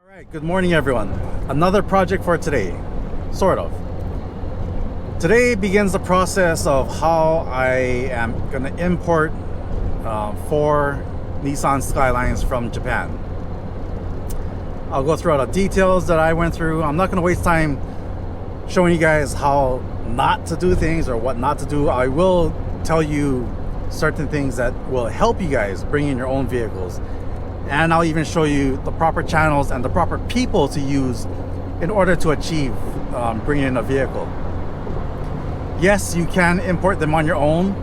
Alright, good morning everyone. Another project for today, sort of. Today begins the process of how I am going to import 4 Nissan Skylines from Japan. I'll go through all the details that I went through. I'm not going to waste time showing you guys how not to do things or what not to do. I will tell you certain things that will help you guys bring in your own vehicles. And I'll even show you the proper channels and the proper people to use in order to achieve bringing in a vehicle. Yes, you can import them on your own.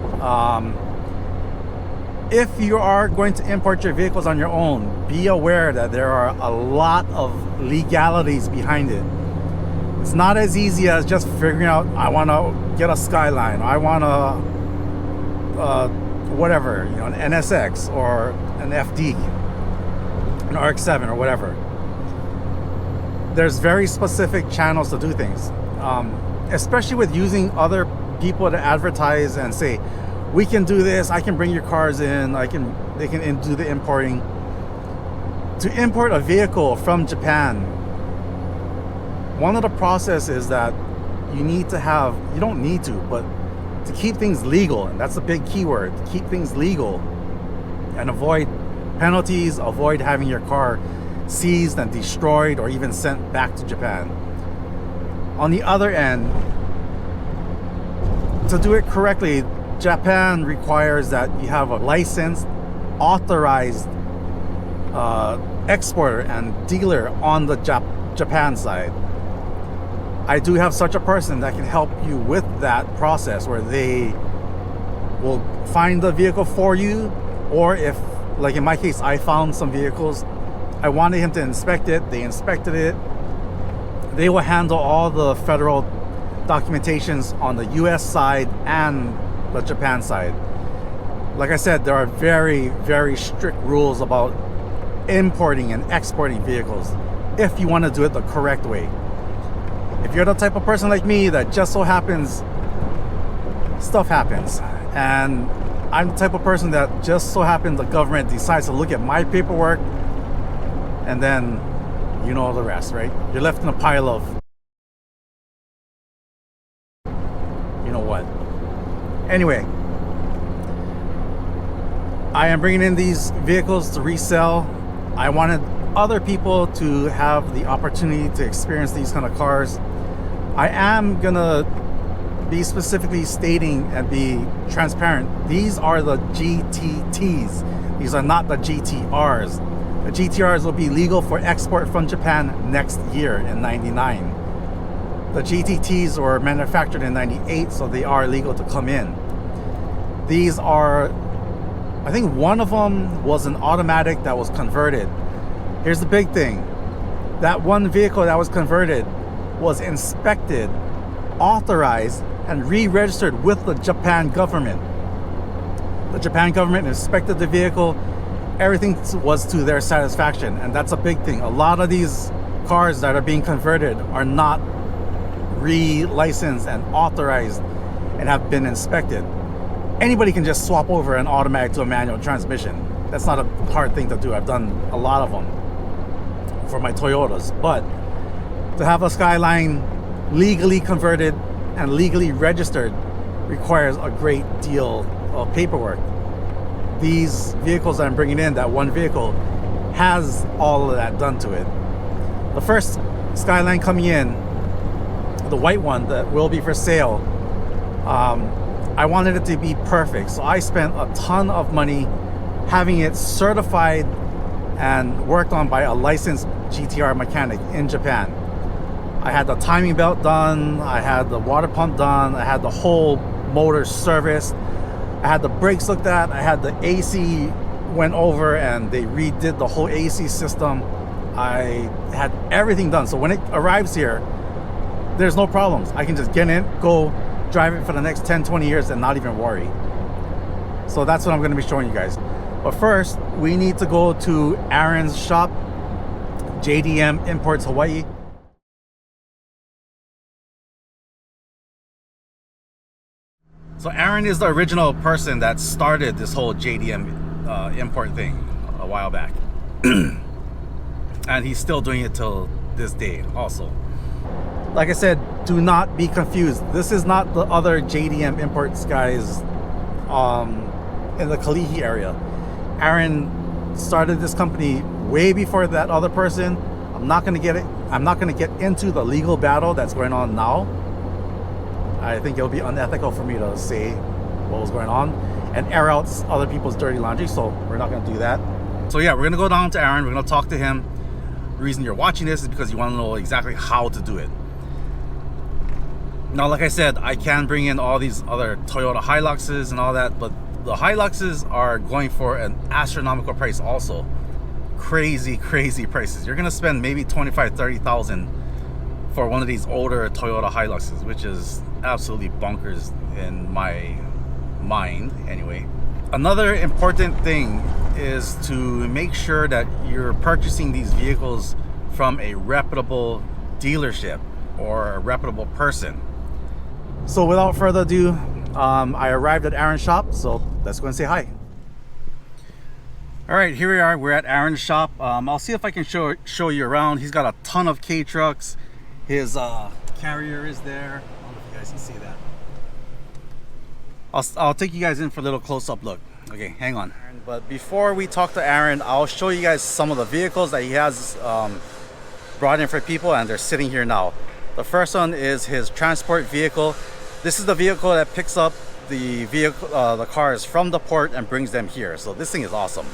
If you are going to import your vehicles on your own, be aware that there are a lot of legalities behind it. It's not as easy as just figuring out, I want to get a Skyline, I want a whatever, you know, an NSX or an FD, an RX-7 or whatever. There's very specific channels to do things, especially with using other people to advertise and say, we can do this, I can bring your cars in, they can do the importing. To import a vehicle from Japan, one of the processes that you need to have, you don't need to, but to keep things legal, and that's a big keyword, to keep things legal and avoid penalties, avoid having your car seized and destroyed or even sent back to Japan. On the other end, to do it correctly, Japan requires that you have a licensed, authorized exporter and dealer on the Japan side. I do have such a person that can help you with that process, where they will find the vehicle for you, or if, like in my case, I found some vehicles, I wanted him to inspect it, they inspected it. They will handle all the federal documentations on the US side and the Japan side. Like I said, there are very, very strict rules about importing and exporting vehicles if you want to do it the correct way. If you're the type of person like me that just so happens, stuff happens, and I'm the type of person that just so happens the government decides to look at my paperwork, and then you know the rest, right? You're left in a pile of, you know what. Anyway, I am bringing in these vehicles to resell. I wanted other people to have the opportunity to experience these kind of cars. I am gonna be specifically stating and be transparent. These are the GTTs. These are not the GTRs. The GTRs will be legal for export from Japan next year in '99. The GTTs were manufactured in '98, so they are legal to come in. These are, I think one of them was an automatic that was converted. Here's the big thing. That one vehicle that was converted was inspected, authorized, and re-registered with the Japan government. The Japan government inspected the vehicle. Everything was to their satisfaction, and that's a big thing. A lot of these cars that are being converted are not re-licensed and authorized and have been inspected. Anybody can just swap over an automatic to a manual transmission. That's not a hard thing to do. I've done a lot of them for my Toyotas. But to have a Skyline legally converted and legally registered requires a great deal of paperwork. These vehicles that I'm bringing in, that one vehicle, has all of that done to it. The first Skyline coming in, the white one that will be for sale, I wanted it to be perfect. So I spent a ton of money having it certified and worked on by a licensed GTR mechanic in Japan. I had the timing belt done, I had the water pump done, I had the whole motor serviced, I had the brakes looked at, I had the AC went over and they redid the whole AC system. I had everything done. So when it arrives here, there's no problems. I can just get in, go drive it for the next 10-20 years and not even worry. So that's what I'm going to be showing you guys. But first, we need to go to Aaron's shop, JDM Imports Hawaii. So Aaron is the original person that started this whole JDM import thing a while back. and he's still doing it till this day also. Like I said, do not be confused. This is not the other JDM Imports guys in the Kalihi area. Aaron started this company way before that other person. I'm not gonna get into the legal battle that's going on now. I think it'll be unethical for me to say what was going on and air out other people's dirty laundry, so we're not gonna do that. So yeah, we're gonna go down to Aaron, we're gonna talk to him. The reason you're watching this is because you want to know exactly how to do it. Now, like I said, I can bring in all these other Toyota Hiluxes and all that, but the Hiluxes are going for an astronomical price also. Crazy prices. You're gonna spend maybe 25,000-30,000 for one of these older Toyota Hiluxes, which is absolutely bonkers in my mind anyway. Another important thing is to make sure that you're purchasing these vehicles from a reputable dealership or a reputable person. So without further ado, I arrived at Aaron's shop, so let's go and say hi. All right, here we are. We're at Aaron's shop. I'll see if I can show you around. He's got a ton of K-trucks. His carrier is there. I don't know if you guys can see that. I'll take you guys in for a little close-up look. Okay, hang on. But before we talk to Aaron, I'll show you guys some of the vehicles that he has brought in for people, and they're sitting here now. The first one is his transport vehicle. This is the vehicle that picks up the cars from the port and brings them here. So this thing is awesome.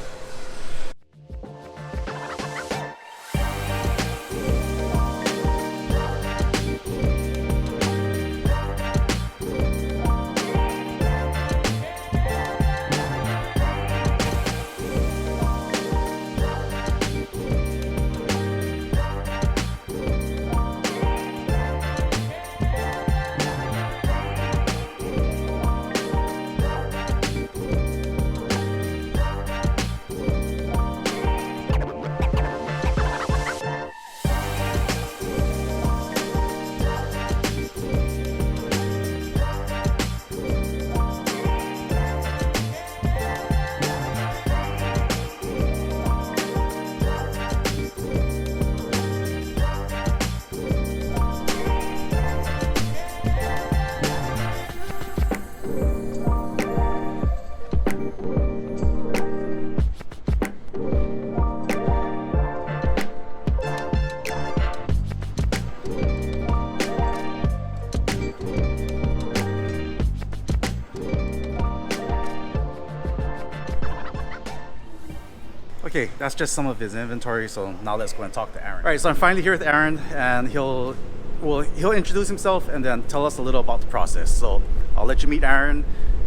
Okay, that's just some of his inventory, so now let's go and talk to Aaron. All right, so I'm finally here with Aaron, and he'll introduce himself and then tell us a little about the process. So I'll let you meet Aaron,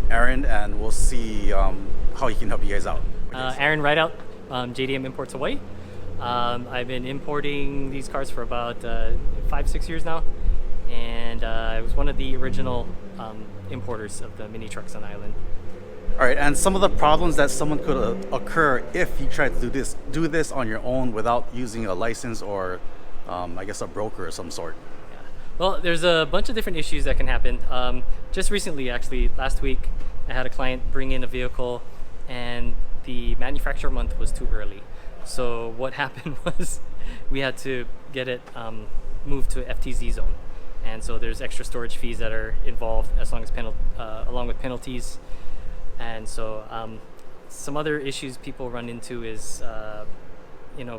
and we'll see how he can help you guys out. Aaron, Rideout, JDM Imports Hawaii. I've been importing these cars for about 5-6 years now, and I was one of the original importers of the mini trucks on island. All right, and some of the problems that someone could occur if you try to do this on your own without using a license or I guess a broker of some sort. Yeah. Well, there's a bunch of different issues that can happen. Just recently, actually, last week, I had a client bring in a vehicle and the manufacturer month was too early. So what happened was we had to get it moved to FTZ zone. And so there's extra storage fees that are involved along with penalties. And so some other issues people run into is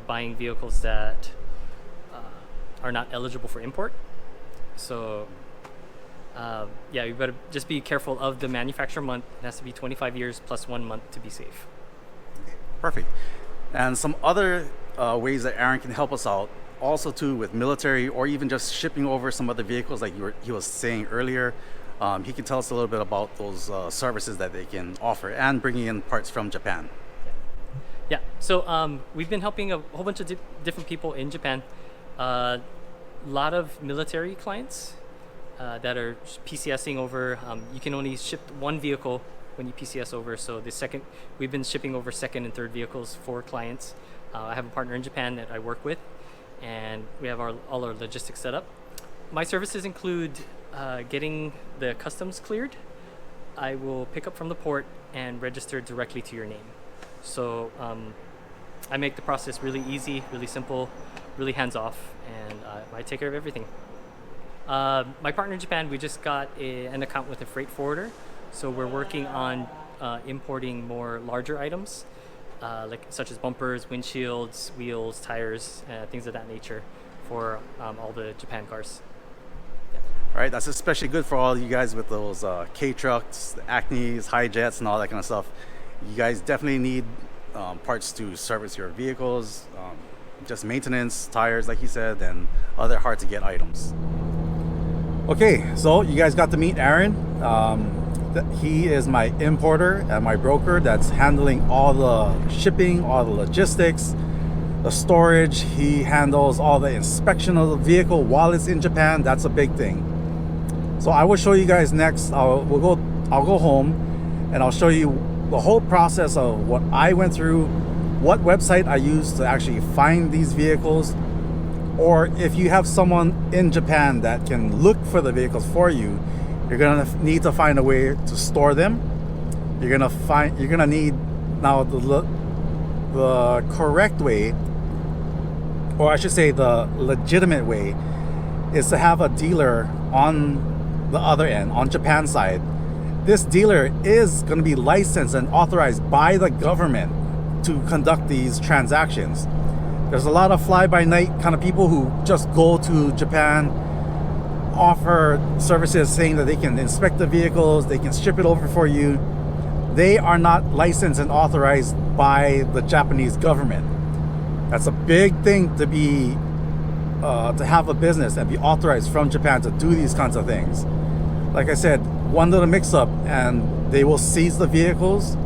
buying vehicles that are not eligible for import. So you better just be careful of the manufacturer month. It has to be 25 years plus 1 month to be safe. Perfect. And some other ways that Aaron can help us out also too with military or even just shipping over some other vehicles like he was saying earlier. He can tell us a little bit about those services that they can offer and bringing in parts from Japan. Yeah, so we've been helping a whole bunch of different people in Japan. A lot of military clients that are PCSing over. You can only ship one vehicle when you PCS over. So we've been shipping over second and third vehicles for clients. I have a partner in Japan that I work with, and we have all our logistics set up. My services include getting the customs cleared. I will pick up from the port and register directly to your name. So I make the process really easy, really simple, really hands-off, and I take care of everything. My partner in Japan, we just got an account with a freight forwarder, so we're working on importing more larger items, such as bumpers, windshields, wheels, tires, things of that nature for all the Japan cars. All right, that's especially good for all you guys with those K-trucks, the Acmes, Hi-Jets, and all that kind of stuff. You guys definitely need parts to service your vehicles, just maintenance, tires, like you said, and other hard-to-get items. Okay, so you guys got to meet Aaron. He is my importer and my broker that's handling all the shipping, all the logistics, the storage. He handles all the inspection of the vehicle while it's in Japan. That's a big thing. So I will show you guys next. I'll go home and I'll show you the whole process of what I went through, what website I used to actually find these vehicles, or if you have someone in Japan that can look for the vehicles for you, you're gonna need to find a way to store them. You're gonna need now the correct way, or I should say the legitimate way, is to have a dealer on the other end, on Japan side. This dealer is going to be licensed and authorized by the government to conduct these transactions. There's a lot of fly-by-night kind of people who just go to Japan, offer services saying that they can inspect the vehicles, they can ship it over for you. They are not licensed and authorized by the Japanese government. That's a big thing to be to have a business and be authorized from Japan to do these kinds of things. Like I said, one little mix-up and they will seize the vehicles.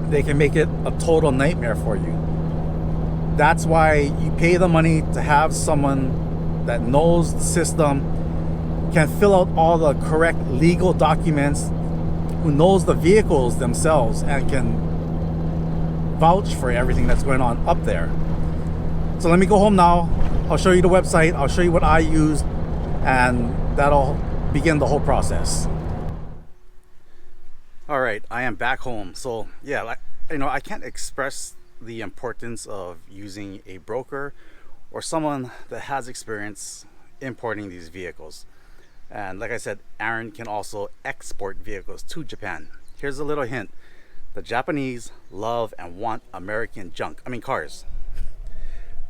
They can make it a total nightmare for you. That's why you pay the money to have someone that knows the system, can fill out all the correct legal documents, who knows the vehicles themselves and can vouch for everything that's going on up there. So let me go home now. I'll show you the website. I'll show you what I use, and that'll begin the whole process. All right, I am back home. So yeah, I can't express the importance of using a broker or someone that has experience importing these vehicles. And like I said, Aaron can also export vehicles to Japan. Here's a little hint. The Japanese love and want American cars.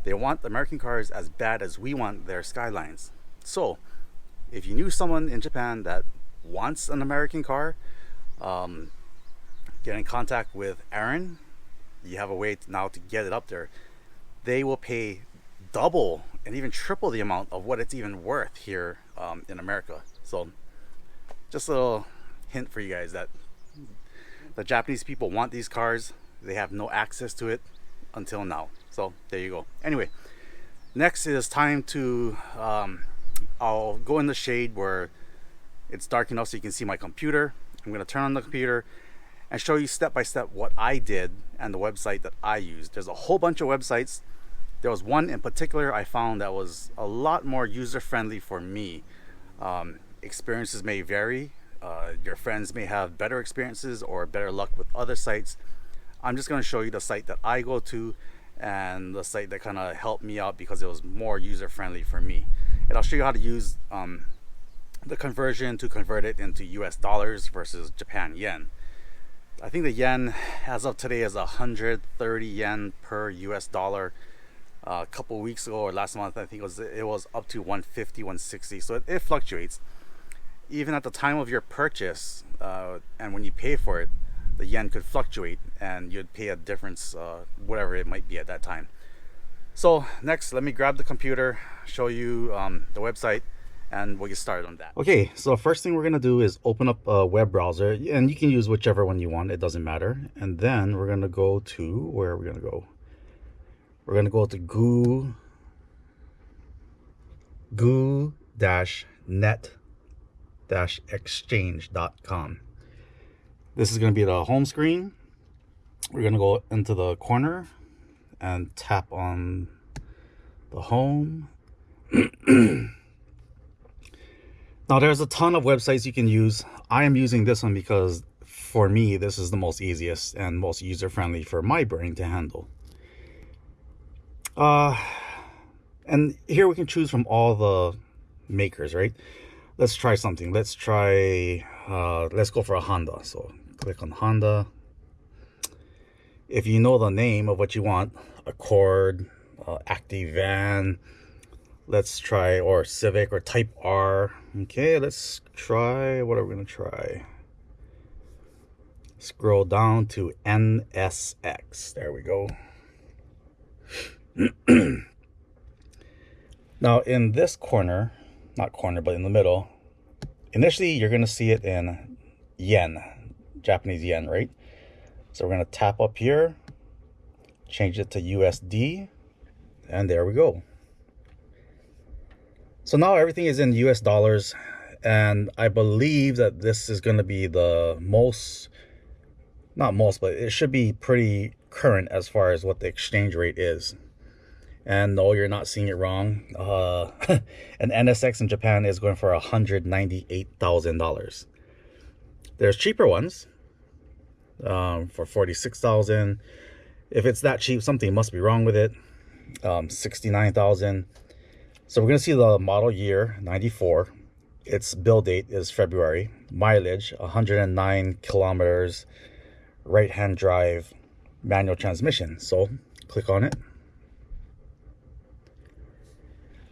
They want American cars as bad as we want their Skylines. So if you knew someone in Japan that wants an American car, get in contact with Aaron. You have a way now to get it up there. They will pay double and even triple the amount of what it's even worth here in America. So just a little hint for you guys that the Japanese people want these cars. They have no access to it until now. So there you go. Anyway, next is time to I'll go in the shade where it's dark enough so you can see my computer. I'm going to turn on the computer and show you step by step what I did and the website that I used. There's a whole bunch of websites. There was one in particular I found that was a lot more user-friendly for me. Experiences may vary. Your friends may have better experiences or better luck with other sites. I'm just going to show you the site that I go to and the site that kind of helped me out because it was more user-friendly for me. And I'll show you how to use the conversion to convert it into US dollars versus Japan yen. I think the yen as of today is 130 yen per US dollar. A couple weeks ago or last month I think it was up to 150, 160. So it fluctuates. Even at the time of your purchase and when you pay for it, the yen could fluctuate and you'd pay a difference, whatever it might be at that time. So next, let me grab the computer, show you the website, and we'll get started on that. Okay, so first thing we're gonna do is open up a web browser, and you can use whichever one you want, it doesn't matter. And then we're gonna go to, where are we gonna go? We're gonna go to goo-net-exchange.com. This is gonna be the home screen. We're gonna go into the corner and tap on the home. Now there's a ton of websites you can use. I am using this one because for me this is the most easiest and most user-friendly for my brain to handle. And here we can choose from all the makers, right? Let's try something. Let's go for a Honda. So click on Honda. If you know the name of what you want, Accord, Active Van, let's try, or Civic or Type R. Okay, let's try, what are we gonna try? Scroll down to NSX. There we go. Now in this corner, not corner, but in the middle, initially you're gonna see it in yen, Japanese yen, right? So we're gonna tap up here, change it to USD, and there we go. So now everything is in US dollars, and I believe that this is gonna be the most, not most, but it should be pretty current as far as what the exchange rate is. And no, you're not seeing it wrong. An NSX in Japan is going for $198,000. There's cheaper ones for $46,000. If it's that cheap, something must be wrong with it. $69,000. So we're gonna see the model year 94. Its build date is February. Mileage 109 kilometers. Right-hand drive, manual transmission. So click on it.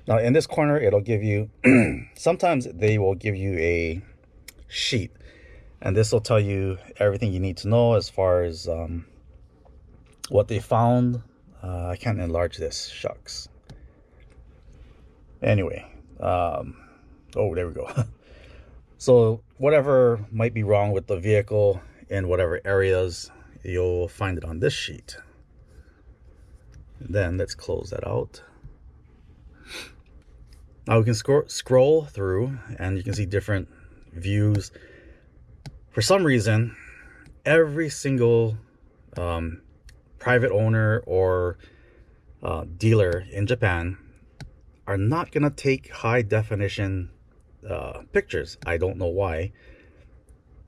Now in this corner, it'll give you, sometimes they will give you a sheet, and this will tell you everything you need to know as far as what they found. I can't enlarge this, shucks. Anyway, oh, there we go. So whatever might be wrong with the vehicle in whatever areas, you'll find it on this sheet. And then let's close that out. Now we can scroll through and you can see different views. For some reason, every single private owner or dealer in Japan are not gonna take high definition pictures. I don't know why.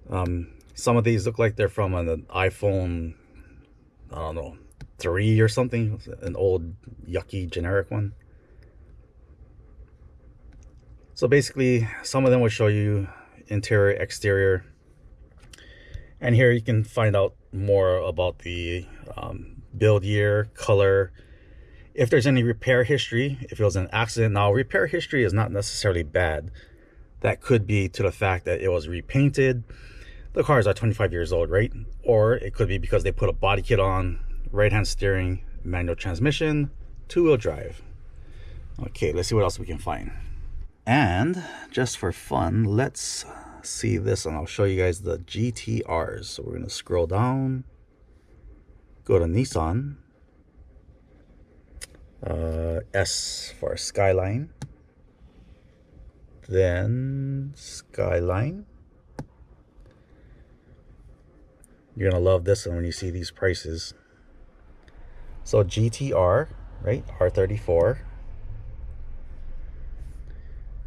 Some of these look like they're from an iPhone, I don't know, 3 or something, an old yucky generic one. So basically, some of them will show you interior, exterior, and here you can find out more about the build year, color, if there's any repair history, if it was an accident. Now, repair history is not necessarily bad. That could be to the fact that it was repainted. The cars are 25 years old, right? Or it could be because they put a body kit on, right-hand steering, manual transmission, two-wheel drive. Okay, let's see what else we can find. And just for fun, let's see this, and I'll show you guys the GTRs. So we're gonna scroll down, go to Nissan, S for Skyline, then Skyline. You're gonna love this one when you see these prices. So GTR, right? R34.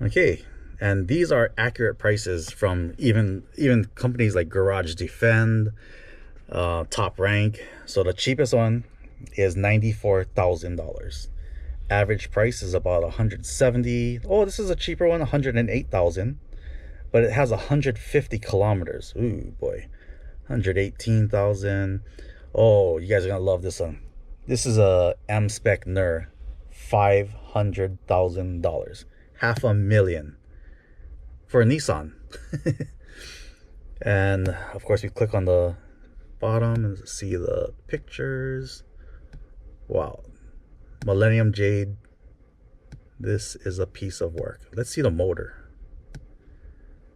Okay, and these are accurate prices from even companies like Garage Defend, Top Rank. So the cheapest one is $94,000. Average price is about 170. Oh, this is a cheaper one, 108,000, but it has 150 kilometers. Ooh boy, 118,000. Oh, you guys are gonna love this one. This is a M Spec NER, $500,000. $500,000 for a Nissan. And of course we click on the bottom and see the pictures. Wow, Millennium Jade. This is a piece of work. Let's see the motor.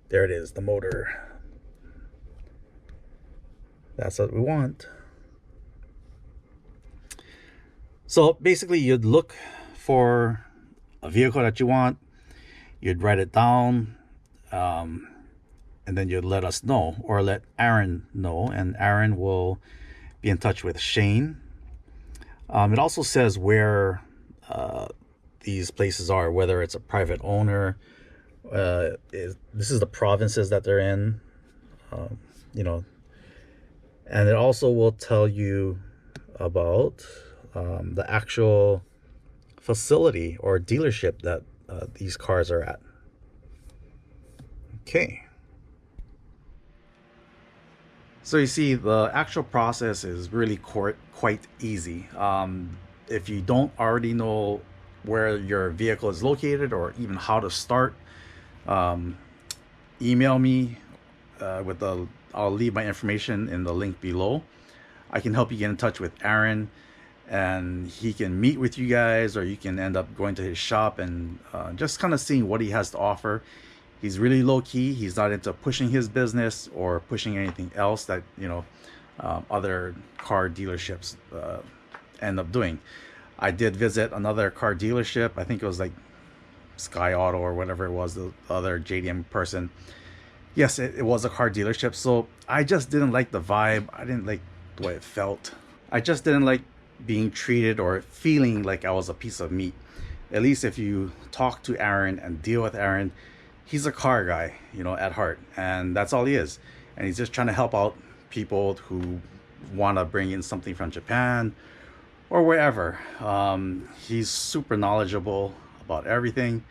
There it is, the motor. That's what we want. So basically you'd look for a vehicle that you want, you'd write it down, and then you'd let us know, or let Aaron know, and Aaron will be in touch with Shane. It also says where these places are, whether it's a private owner, this is the provinces that they're in, you know, and it also will tell you about the actual facility or dealership that these cars are at. Okay. So you see, the actual process is really quite easy. If you don't already know where your vehicle is located or even how to start, email me I'll leave my information in the link below. I can help you get in touch with Aaron, and he can meet with you guys, or you can end up going to his shop and just kind of seeing what he has to offer. He's really low key. He's not into pushing his business or pushing anything else that, you know, other car dealerships end up doing. I did visit another car dealership. I think it was like Sky Auto or whatever it was, the other JDM person. Yes, it was a car dealership. So I just didn't like the vibe. I didn't like the way it felt. I just didn't like being treated or feeling like I was a piece of meat. At least if you talk to Aaron and deal with Aaron, he's a car guy, you know, at heart, and that's all he is. And he's just trying to help out people who want to bring in something from Japan or wherever. He's super knowledgeable about everything.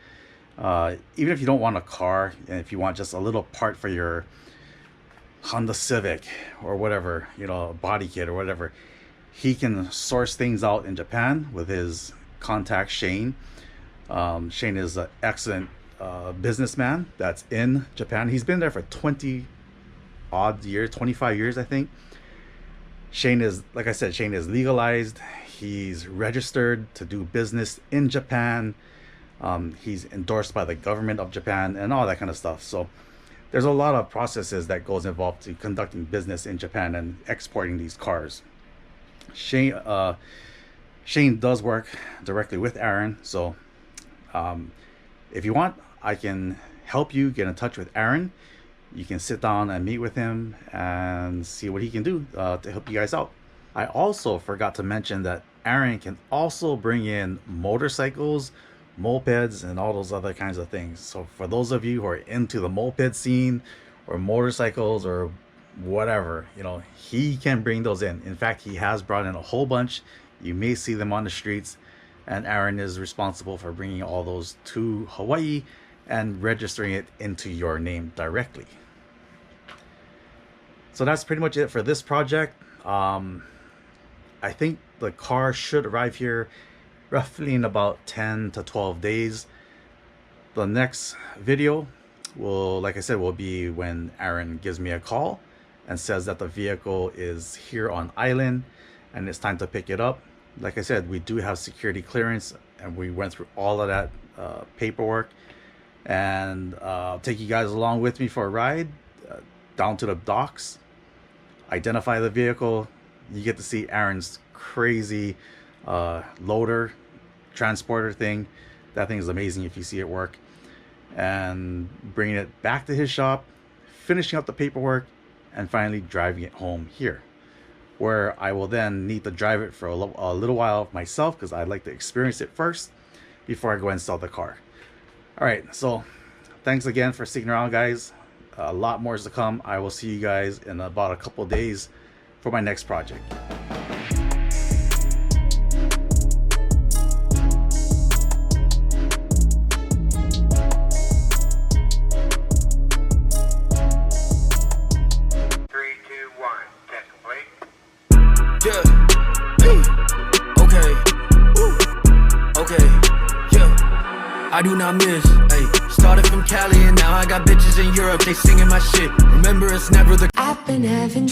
Even if you don't want a car, and if you want just a little part for your Honda Civic or whatever, you know, a body kit or whatever, he can source things out in Japan with his contact Shane. Shane is an excellent businessman that's in Japan. He's been there for 20 odd years, 25 years, I think. Shane is, like I said, Shane is legalized. He's registered to do business in Japan. He's endorsed by the government of Japan and all that kind of stuff. So there's a lot of processes that goes involved to conducting business in Japan and exporting these cars. Shane does work directly with Aaron. So if you want, I can help you get in touch with Aaron. You can sit down and meet with him and see what he can do to help you guys out. I also forgot to mention that Aaron can also bring in motorcycles, mopeds, and all those other kinds of things. So for those of you who are into the moped scene or motorcycles or whatever, you know, he can bring those in. In fact, he has brought in a whole bunch. You may see them on the streets, and Aaron is responsible for bringing all those to Hawaii and registering it into your name directly. So that's pretty much it for this project. I think the car should arrive here roughly in about 10 to 12 days. The next video will, like I said, will be when Aaron gives me a call and says that the vehicle is here on island and it's time to pick it up. Like I said, we do have security clearance, and we went through all of that paperwork. And I'll take you guys along with me for a ride down to the docks, identify the vehicle. You get to see Aaron's crazy loader transporter thing. That thing is amazing if you see it work. And bringing it back to his shop, finishing up the paperwork, and finally driving it home here, where I will then need to drive it for a little while myself, because I'd like to experience it first before I go and sell the car. All right, so thanks again for sticking around, guys. A lot more is to come. I will see you guys in about a couple days for my next project. I do not miss, ayy. Started from Cali and now I got bitches in Europe, they singing my shit. Remember, it's never the I've been having